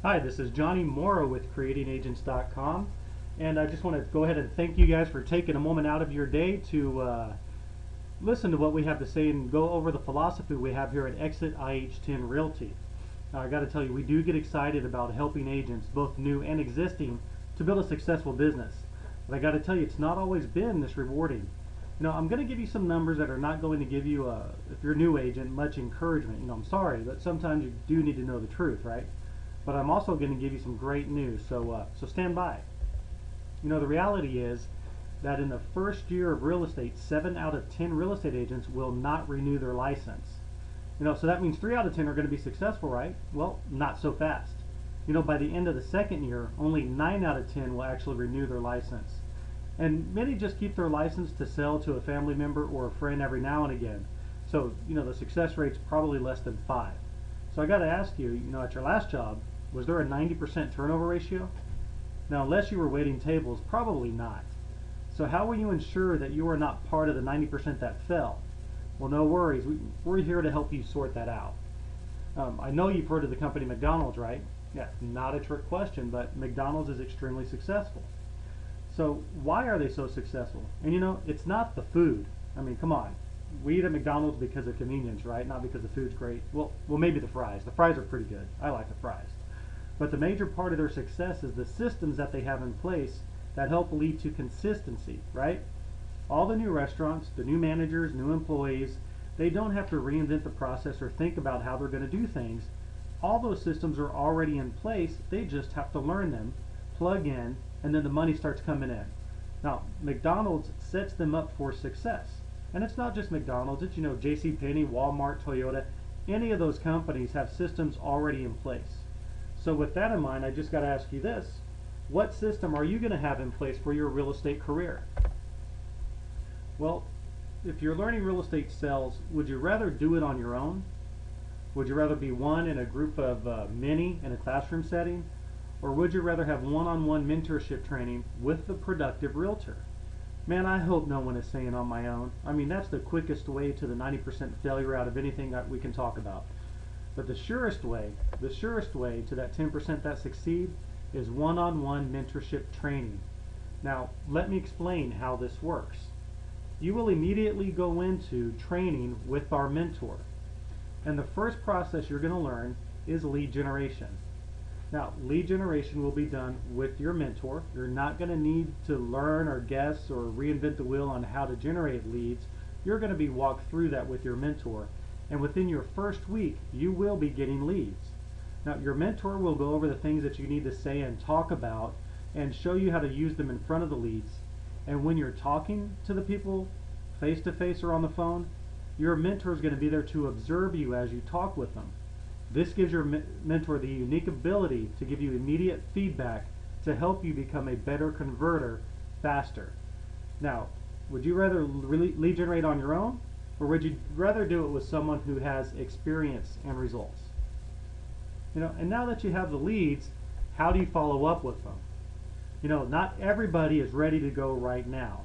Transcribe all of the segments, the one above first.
Hi, this is Johnny Morrow with CreatingAgents.com, and I just want to go ahead and thank you guys for taking a moment out of your day to listen to what we have to say and go over the philosophy we have here at Exit IH10 Realty. Now, I got to tell you, we do get excited about helping agents, both new and existing, to build a successful business. But I got to tell you, it's not always been this rewarding. I'm going to give you some numbers that are not going to give you, if you're a new agent, much encouragement. I'm sorry, but sometimes you do need to know the truth, right? But I'm also going to give you some great news, so stand by. The reality is that in the first year of real estate, 7 out of 10 real estate agents will not renew their license. So that means 3 out of 10 are going to be successful, right? Well, not so fast. By the end of the second year, only 9 out of 10 will actually renew their license. And many just keep their license to sell to a family member or a friend every now and again. So, the success rate's probably less than 5. So I got to ask you, at your last job, was there a 90% turnover ratio? Now, unless you were waiting tables, probably not. So how will you ensure that you are not part of the 90% that fell? Well, no worries. We're here to help you sort that out. I know you've heard of the company McDonald's, right? Yeah, not a trick question, but McDonald's is extremely successful. So why are they so successful? And it's not the food. I mean, come on. We eat at McDonald's because of convenience, right? Not because the food's great. Well, maybe the fries. The fries are pretty good. I like the fries. But the major part of their success is the systems that they have in place that help lead to consistency, right? All the new restaurants, the new managers, new employees, they don't have to reinvent the process or think about how they're going to do things. All those systems are already in place. They just have to learn them, plug in, and then the money starts coming in. Now, McDonald's sets them up for success. And it's not just McDonald's, it's JCPenney, Walmart, Toyota. Any of those companies have systems already in place. So with that in mind, I just got to ask you this. What system are you going to have in place for your real estate career? Well, if you're learning real estate sales, would you rather do it on your own? Would you rather be one in a group of many in a classroom setting? Or would you rather have one-on-one mentorship training with the productive realtor? Man, I hope no one is saying on my own. I mean, that's the quickest way to the 90% failure out of anything that we can talk about. But the surest way to that 10% that succeed is one-on-one mentorship training. Now, let me explain how this works. You will immediately go into training with our mentor. And the first process you're going to learn is lead generation. Now, lead generation will be done with your mentor. You're not going to need to learn or guess or reinvent the wheel on how to generate leads. You're going to be walked through that with your mentor. And within your first week, you will be getting leads. Now, your mentor will go over the things that you need to say and talk about and show you how to use them in front of the leads. And when you're talking to the people face to face or on the phone, your mentor is going to be there to observe you as you talk with them. This gives your mentor the unique ability to give you immediate feedback to help you become a better converter faster. Now, would you rather lead generate on your own? Or would you rather do it with someone who has experience and results? And now that you have the leads, how do you follow up with them? Not everybody is ready to go right now,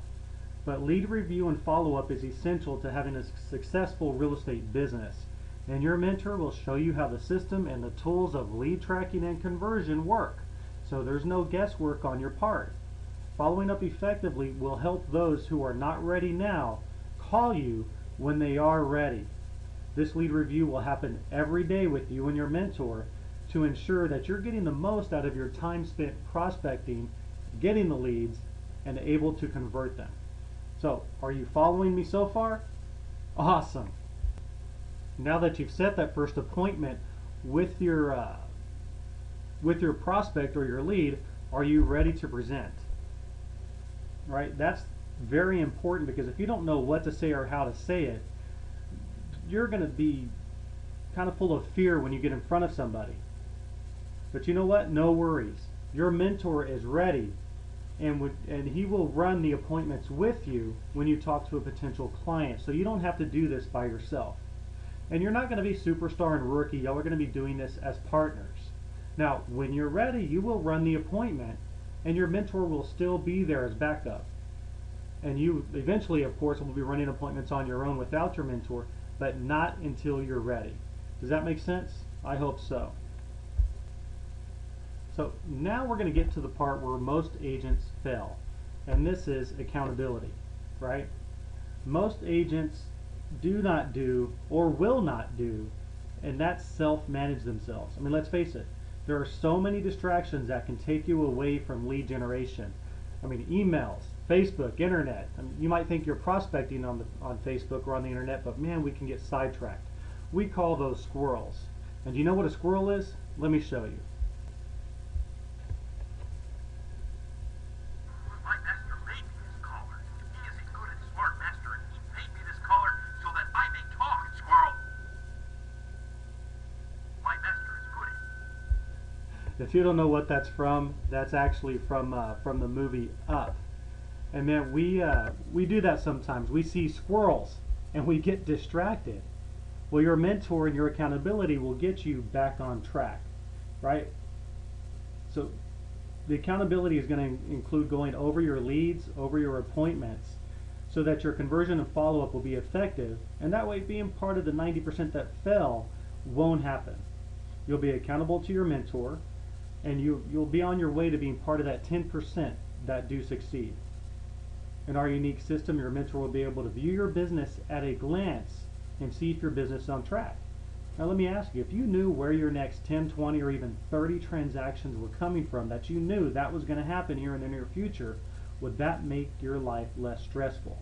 but lead review and follow-up is essential to having a successful real estate business. And your mentor will show you how the system and the tools of lead tracking and conversion work. So there's no guesswork on your part. Following up effectively will help those who are not ready now call you when they are ready. This lead review will happen every day with you and your mentor to ensure that you're getting the most out of your time spent prospecting, getting the leads, and able to convert them. So, are you following me so far? Awesome. Now that you've set that first appointment with your prospect or your lead, are you ready to present? Right? That's very important, because if you don't know what to say or how to say it, you're going to be kind of full of fear when you get in front of somebody. But you know what? No worries. Your mentor is ready, and he will run the appointments with you when you talk to a potential client. So you don't have to do this by yourself. And you're not going to be superstar and rookie. Y'all are going to be doing this as partners. Now, when you're ready, you will run the appointment, and your mentor will still be there as backup. And you eventually, of course, will be running appointments on your own without your mentor, but not until you're ready. Does that make sense? I hope so. So now we're going to get to the part where most agents fail, and this is accountability, right? Most agents do not do or will not do, and that's self-manage themselves. I mean, let's face it, there are so many distractions that can take you away from lead generation. I mean, emails, Facebook, internet. I mean, you might think you're prospecting on Facebook or on the internet, but man, we can get sidetracked. We call those squirrels. And do you know what a squirrel is? Let me show you. My master made me this collar. He is a good and smart master, and he made me this collar so that I may talk, squirrel. My master is good. If you don't know what that's from, that's actually from the movie Up. And man, we do that sometimes. We see squirrels and we get distracted. Well, your mentor and your accountability will get you back on track, right? So the accountability is going to include going over your leads, over your appointments, so that your conversion and follow-up will be effective, and that way being part of the 90% that fell won't happen. You'll be accountable to your mentor, and you'll be on your way to being part of that 10% that do succeed. In our unique system, your mentor will be able to view your business at a glance and see if your business is on track. Now let me ask you, if you knew where your next 10, 20, or even 30 transactions were coming from, that you knew that was going to happen here in the near future, would that make your life less stressful?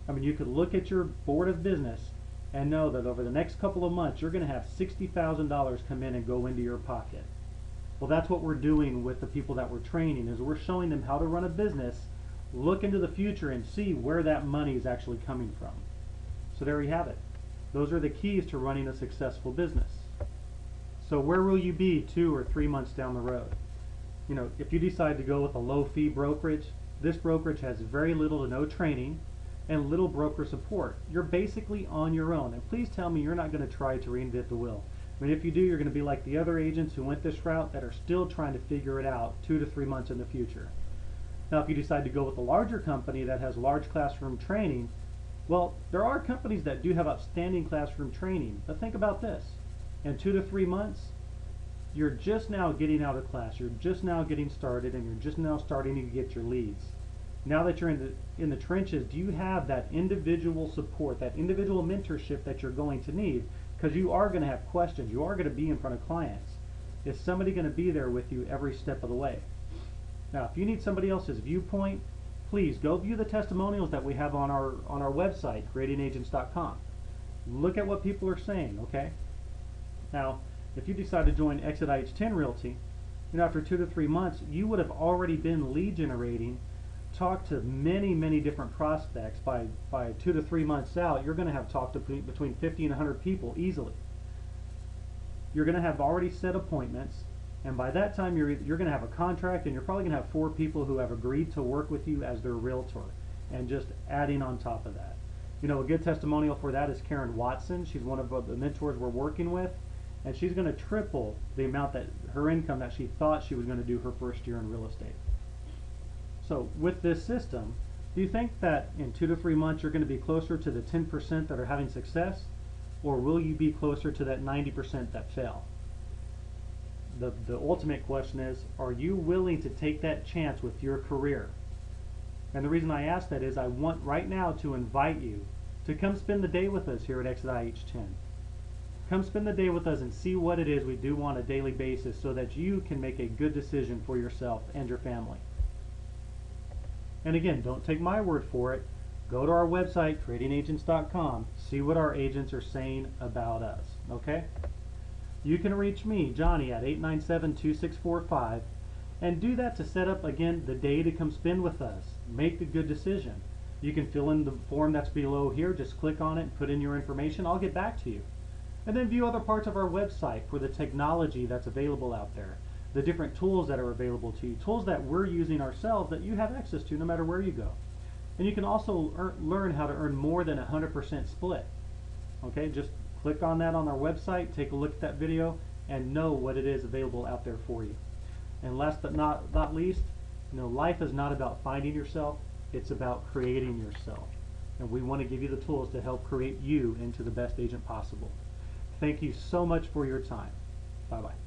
I mean, you could look at your board of business and know that over the next couple of months you're going to have $60,000 come in and go into your pocket. Well, that's what we're doing with the people that we're training, is we're showing them how to run a business, look into the future, and see where that money is actually coming from. So there you have it. Those are the keys to running a successful business. So where will you be 2 or 3 months down the road? You know, if you decide to go with a low fee brokerage, this brokerage has very little to no training and little broker support. You're basically on your own. And please tell me you're not going to try to reinvent the wheel. I mean, if you do, you're going to be like the other agents who went this route that are still trying to figure it out 2 to 3 months in the future. Now, if you decide to go with a larger company that has large classroom training, well, there are companies that do have outstanding classroom training, but think about this. In 2 to 3 months, you're just now getting out of class, you're just now getting started, and you're just now starting to get your leads. Now that you're in the trenches, do you have that individual support, that individual mentorship that you're going to need? Because you are going to have questions, you are going to be in front of clients. Is somebody going to be there with you every step of the way? Now, if you need somebody else's viewpoint, please go view the testimonials that we have on our website, creatingagents.com. Look at what people are saying, okay? Now, if you decide to join Exit IH10 Realty, you know, after 2 to 3 months, you would have already been lead generating, talked to many, many different prospects. By 2 to 3 months out, you're going to have talked to between 50 and 100 people easily. You're going to have already set appointments. And by that time, you're going to have a contract, and you're probably going to have 4 people who have agreed to work with you as their realtor, and just adding on top of that. You know, a good testimonial for that is Karen Watson. She's one of the mentors we're working with, and she's going to triple the amount that her income that she thought she was going to do her first year in real estate. So with this system, do you think that in 2 to 3 months you're going to be closer to the 10% that are having success, or will you be closer to that 90% that fail? The ultimate question is, are you willing to take that chance with your career? And the reason I ask that is I want right now to invite you to come spend the day with us here at Exit IH10. Come spend the day with us and see what it is we do on a daily basis so that you can make a good decision for yourself and your family. And again, don't take my word for it. Go to our website, creatingagents.com, see what our agents are saying about us, okay? You can reach me, Johnny, at 897-2645, and do that to set up, again, the day to come spend with us. Make a good decision. You can fill in the form that's below here. Just click on it and put in your information. I'll get back to you. And then view other parts of our website for the technology that's available out there, the different tools that are available to you, tools that we're using ourselves that you have access to no matter where you go. And you can also learn how to earn more than 100% split. Okay, just click on that on our website, take a look at that video, and know what it is available out there for you. And last but not least, you know, life is not about finding yourself, it's about creating yourself. And we want to give you the tools to help create you into the best agent possible. Thank you so much for your time. Bye-bye.